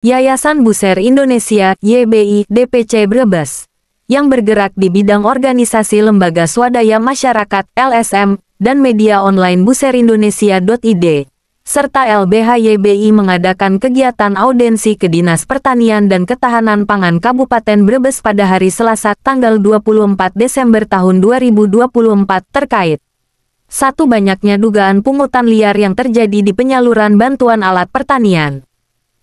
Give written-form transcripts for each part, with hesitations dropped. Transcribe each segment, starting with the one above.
Yayasan Buser Indonesia (YBI) DPC Brebes, yang bergerak di bidang organisasi lembaga swadaya masyarakat (LSM) dan media online buserindonesia.id, serta LBH YBI mengadakan kegiatan audensi ke Dinas Pertanian dan Ketahanan Pangan Kabupaten Brebes pada hari Selasa tanggal 24 Desember tahun 2024 terkait 1. Banyaknya dugaan pungutan liar yang terjadi di penyaluran bantuan alat pertanian.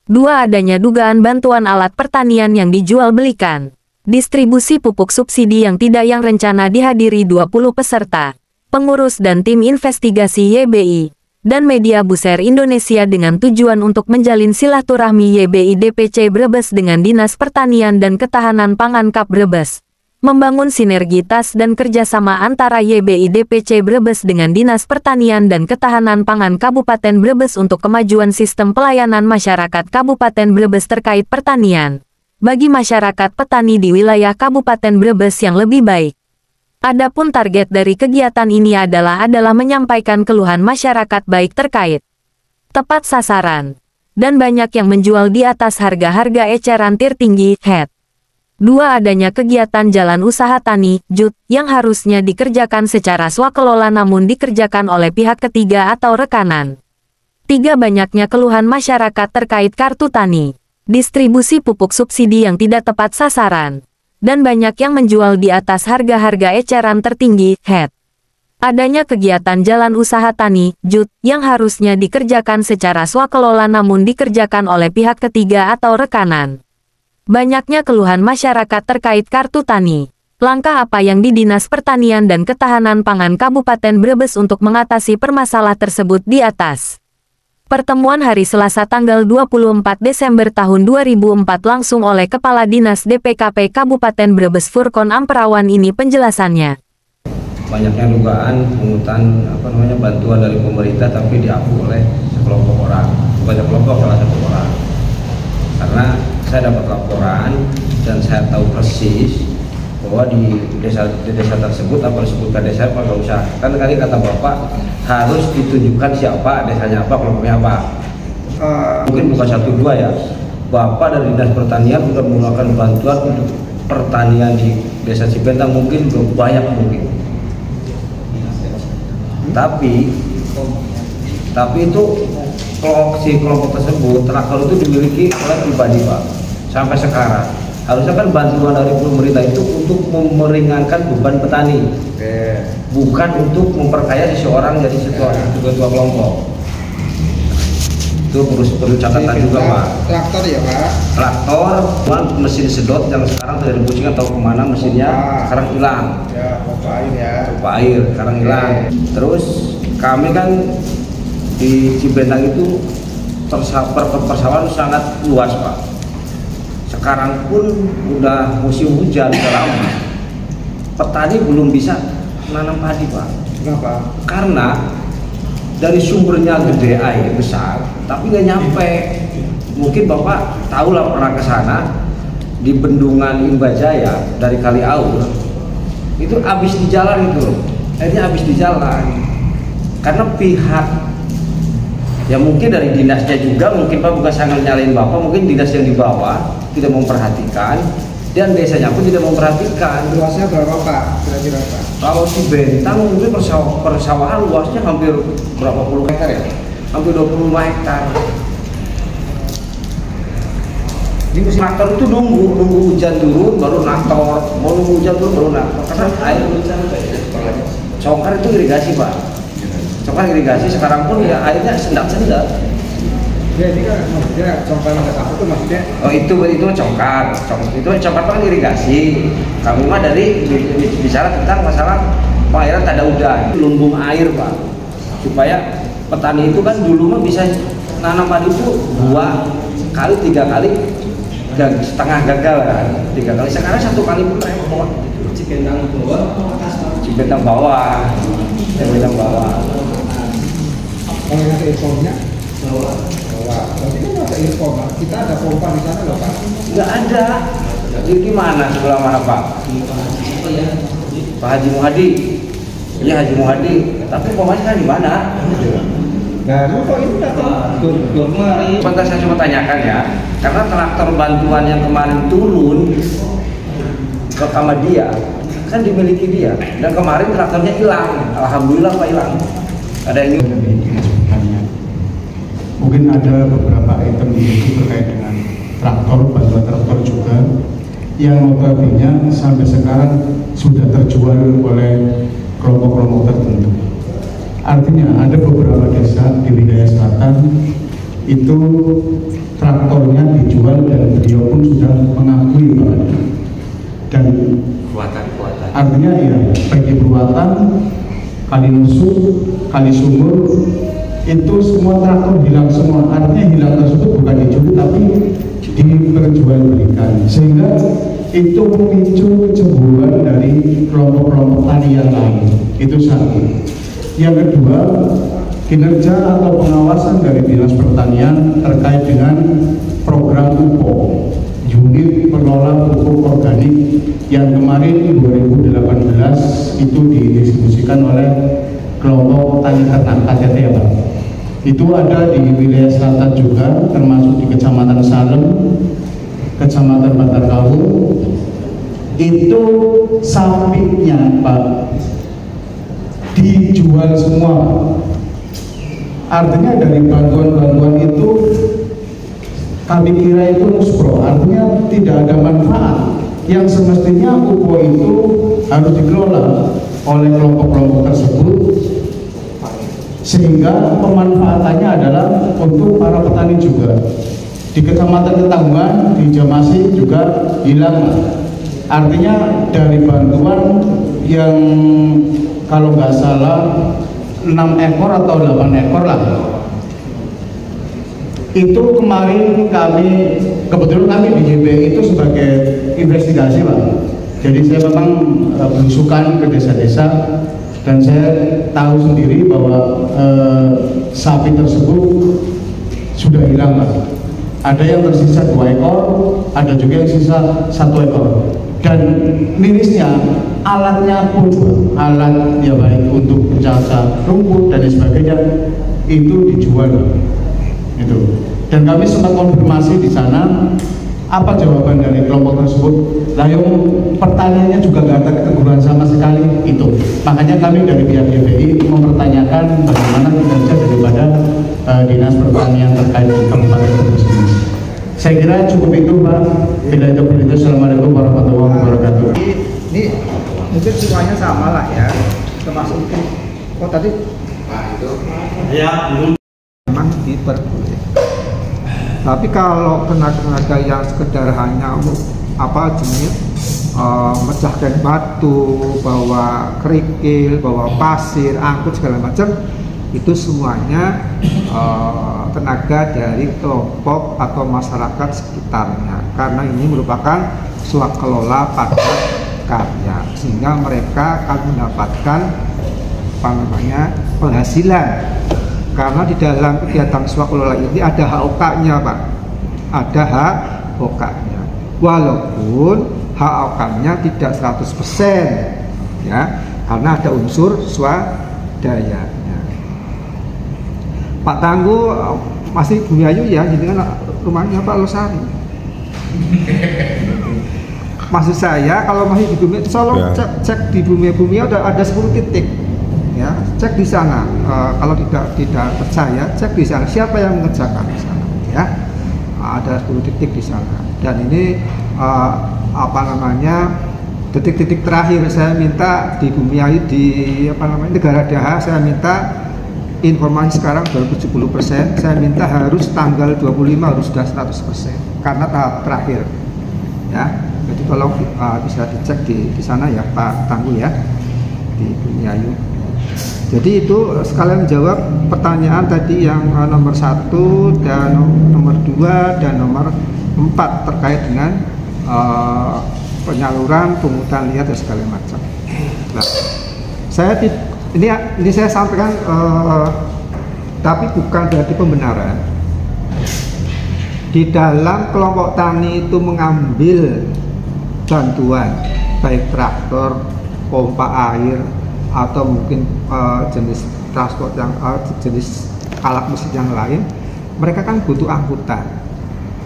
2. Adanya dugaan bantuan alat pertanian yang dijual belikan. Distribusi pupuk subsidi yang rencana dihadiri 20 peserta, pengurus dan tim investigasi YBI, dan media Buser Indonesia dengan tujuan untuk menjalin silaturahmi YBI DPC Brebes dengan Dinas Pertanian dan Ketahanan Pangan Kap Brebes, membangun sinergitas dan kerjasama antara YBI DPC Brebes dengan Dinas Pertanian dan Ketahanan Pangan Kabupaten Brebes untuk kemajuan sistem pelayanan masyarakat Kabupaten Brebes terkait pertanian, bagi masyarakat petani di wilayah Kabupaten Brebes yang lebih baik. Adapun target dari kegiatan ini adalah menyampaikan keluhan masyarakat baik terkait tepat sasaran, dan banyak yang menjual di atas harga-harga eceran tertinggi, HET. 2. Adanya kegiatan jalan usaha tani, JUT, yang harusnya dikerjakan secara swakelola namun dikerjakan oleh pihak ketiga atau rekanan. 3. Banyaknya keluhan masyarakat terkait kartu tani, distribusi pupuk subsidi yang tidak tepat sasaran, dan banyak yang menjual di atas harga-harga eceran tertinggi, HET. Adanya kegiatan jalan usaha tani, JUT, yang harusnya dikerjakan secara swakelola namun dikerjakan oleh pihak ketiga atau rekanan. Banyaknya keluhan masyarakat terkait kartu tani. Langkah apa yang di Dinas Pertanian dan Ketahanan Pangan Kabupaten Brebes untuk mengatasi permasalahan tersebut di atas? Pertemuan hari Selasa tanggal 24 Desember tahun 2004 langsung oleh Kepala Dinas DPKP Kabupaten Brebes Furkon Amperawan ini penjelasannya. Banyaknya dugaan pungutan bantuan dari pemerintah tapi diambil oleh sekelompok orang, banyak kelompok salah satu orang. Karena saya dapat laporan dan saya tahu persis bahwa di desa tersebut apa disebutkan desa apa nggak usah, kan tadi kata Bapak harus ditunjukkan siapa desanya apa kelompoknya apa. Mungkin bukan 1-2 ya, Bapak dari Dinas Pertanian sudah menggunakan bantuan untuk pertanian di desa Cibentang mungkin belum banyak mungkin, tapi itu kelompok tersebut traktor itu dimiliki oleh pribadi Pak sampai sekarang. Harusnya kan bantuan dari pemerintah itu untuk meringankan beban petani, bukan untuk memperkaya seseorang jadi ketua kelompok. Itu perlu catatan juga Pak. Traktor ya Pak? Traktor, mesin sedot yang sekarang tidak dipusingkan tahu kemana mesinnya, sekarang hilang. Ya, pompa air ya. Pompa air sekarang hilang. Terus kami kan di Cibentang itu persawahan sangat luas Pak. Sekarang pun udah musim hujan udah lama, petani belum bisa menanam padi Pak. Kenapa? Karena dari sumbernya gede air besar, tapi nggak nyampe. Mungkin Bapak tahu lah pernah ke sana di Bendungan Imbajaya dari Kali Aur, itu habis di jalan itu loh, airnya habis di jalan. Karena pihak ya mungkin dari dinasnya juga, mungkin Pak bukan sangat nyalain Bapak, mungkin dinas yang di bawah tidak memperhatikan dan desanya pun tidak memperhatikan. Luasnya berapa Pak? Kira-kira Pak? Kalau Cibentang mungkin persawahan luasnya hampir berapa puluh hektar ya? Hampir 25 hektar. Di musim traktor itu nunggu hujan turun baru naktor, mau nunggu hujan turun baru naktor karena air congkar itu irigasi Pak. Congkar irigasi sekarang pun ya airnya sendak-sendak. Ya ini kan maksudnya congkar nggak tahu itu maksudnya? Oh itu congkar, itu congkar kan irigasi. Kami mah dari bicara tentang masalah pengairan tanda udan, lumbung air Pak, supaya petani itu kan dulu mah bisa nanam padi itu 2 kali 3 kali setengah gagal kan, 3 kali. Sekarang 1 kali pun repot. Cibentang bawah. Kalau yang impornya bawah. Berarti kan ada impor Pak. Kita ada pompa di sana loh Pak? Nggak ada. Jadi gimana sebelah mana Pak? Pak Haji Muhadi. Iya Haji Muhadi. Tapi pompanya di mana? Nah, lu kok ini datang kemarin saya cuma tanyakan ya, karena traktor bantuan yang kemarin turun ke Kamadia kan dimiliki dia, dan kemarin traktornya hilang. Alhamdulillah Pak hilang. Ada yang mungkin ada beberapa item itu terkait dengan traktor, bantuan traktor juga yang notabene sampai sekarang sudah terjual oleh kelompok-kelompok tertentu. Artinya ada beberapa desa di wilayah selatan itu traktornya dijual dan beliau pun sudah mengakui Pak. Dan kuatan. Artinya ya bagi Buatan, Kali Nusuk, Kali Sumur itu semua traktor hilang semua. Artinya hilang tersebut bukan dicuri tapi diperjualbelikan, sehingga itu memicu kecemburuan dari kelompok-kelompok tani yang lain. Itu satu. Yang kedua, kinerja atau pengawasan dari Dinas Pertanian terkait dengan program UPO, Unit Pengelola Pupuk Organik, yang kemarin 2018 itu didistribusikan oleh kelompok tani ternak KTT ya Pak. Itu ada di wilayah selatan juga, termasuk di Kecamatan Salem, Kecamatan Bantarkawu. Itu sapinya Pak dijual semua. Artinya dari bantuan-bantuan itu kami kira itu muspro, artinya tidak ada manfaat. Yang semestinya UPO itu harus dikelola oleh kelompok-kelompok tersebut, sehingga pemanfaatannya adalah untuk para petani juga. Di Kecamatan Ketanggungan, di Jamasi juga hilang. Artinya dari bantuan yang kalau nggak salah 6 ekor atau 8 ekor lah, itu kemarin kebetulan kami di JBI itu sebagai investigasi Pak. Jadi saya memang belusukan ke desa-desa dan saya tahu sendiri bahwa sapi tersebut sudah hilang Pak. Ada yang tersisa 2 ekor, ada juga yang sisa 1 ekor. Dan mirisnya alatnya pun, alat ya baik untuk mencacah rumput dan sebagainya itu dijual itu. Dan kami sempat konfirmasi di sana, apa jawaban dari kelompok tersebut? Lalu pertanyaannya juga nggak ada keteguhan sama sekali itu. Makanya kami dari pihak GBI mempertanyakan bagaimana kinerja daripada Dinas Pertanian terkait di Kabupaten Brebes ini. Saya kira cukup itu Pak. Bila itu begitu, Assalamualaikum warahmatullahi wabarakatuh. ini mungkin semuanya sama lah ya, termasuk itu. Oh tadi Ya, memang diperbolehkan. Tapi kalau tenaga-tenaga yang sekedar hanya mecahkan batu, bawa kerikil, bawa pasir, angkut segala macam, itu semuanya tenaga dari kelompok atau masyarakat sekitarnya, karena ini merupakan swakelola padat karya, sehingga mereka akan mendapatkan penghasilan, karena di dalam kegiatan swakelola ini ada HOK-nya Pak, ada HOK-nya, walaupun HOK-nya tidak 100% ya, karena ada unsur swadaya. Pak Tangguh masih Bumi Ayu ya, jadi kan rumahnya Pak Losari. Maksud saya kalau masih di Bumi, tolong cek di Bumi ada 10 titik, ya cek di sana. Kalau tidak percaya, cek di sana siapa yang mengerjakan di sana, ya ada 10 titik di sana. Dan ini detik-detik terakhir saya minta di Bumi Ayu di Negara Daha, saya minta informasi sekarang baru 70%, saya minta harus tanggal 25 harus sudah 100% karena tahap terakhir ya. Jadi tolong bisa dicek di sana ya Pak Tangguh ya, di Bumi Ayu. Jadi itu sekalian menjawab pertanyaan tadi yang nomor 1 dan nomor 2 dan nomor 4 terkait dengan penyaluran, pungutan liar dan segala macam. Nah, ini saya sampaikan, tapi bukan berarti pembenaran. Di dalam kelompok tani itu mengambil bantuan, baik traktor, pompa air, atau mungkin jenis transport yang jenis alat mesin yang lain, mereka kan butuh angkutan,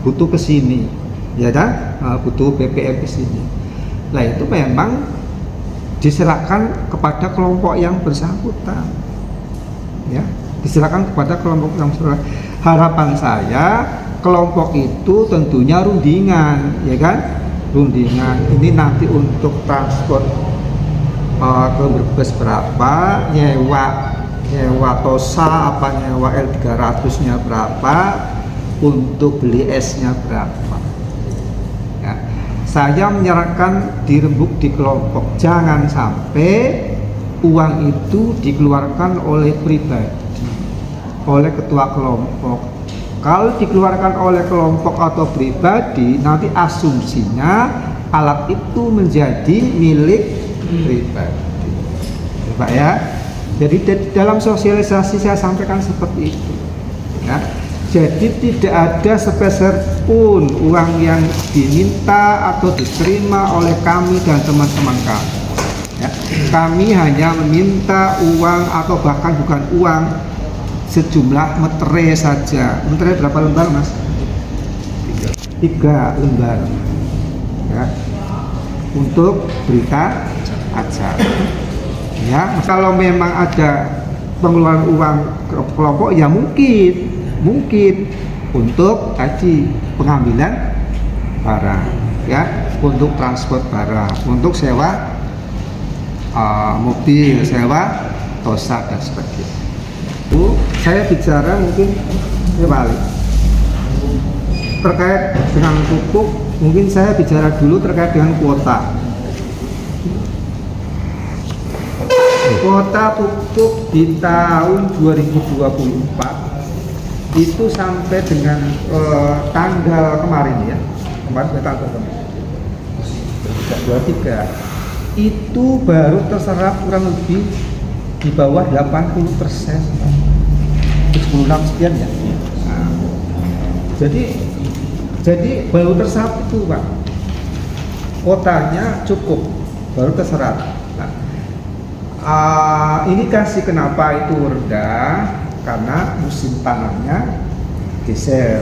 butuh ke sini, ya kan, butuh BBM ke sini. Nah itu memang diserahkan kepada kelompok yang bersangkutan, ya, diserahkan kepada kelompok yang bersangkutan. Harapan saya kelompok itu tentunya rundingan, ya kan, rundingan. Ini nanti untuk transport ke Brebes berapa, nyewa Tosa apa nyewa L300 nya berapa, untuk beli esnya berapa, ya. Saya menyerahkan dirembuk di kelompok, jangan sampai uang itu dikeluarkan oleh pribadi, oleh ketua kelompok. Kalau dikeluarkan oleh kelompok atau pribadi, nanti asumsinya alat itu menjadi milik pribadi, Pak ya. Jadi dalam sosialisasi saya sampaikan seperti itu, ya. Jadi tidak ada sepeser pun uang yang diminta atau diterima oleh kami dan teman-teman kami, ya. Kami hanya meminta uang atau bahkan bukan uang, sejumlah metere saja. Metere berapa lembar, Mas? 3 lembar, ya, untuk berita acara. Ya, kalau memang ada pengeluaran uang kelompok, ya mungkin untuk tadi pengambilan barang, ya, untuk transport barang, untuk sewa mobil, sewa Tosa dan sebagainya. Saya bicara mungkin balik terkait dengan pupuk. Mungkin saya bicara dulu terkait dengan kuota. Kuota pupuk di tahun 2024 itu sampai dengan tanggal kemarin, ya, tanggal 23 itu baru terserap kurang lebih di bawah 80%, 76 sekian ya. Nah, jadi baru terserap itu, Pak. Kuotanya cukup, baru terserap. Indikasi kenapa itu rendah, karena musim tanamnya geser.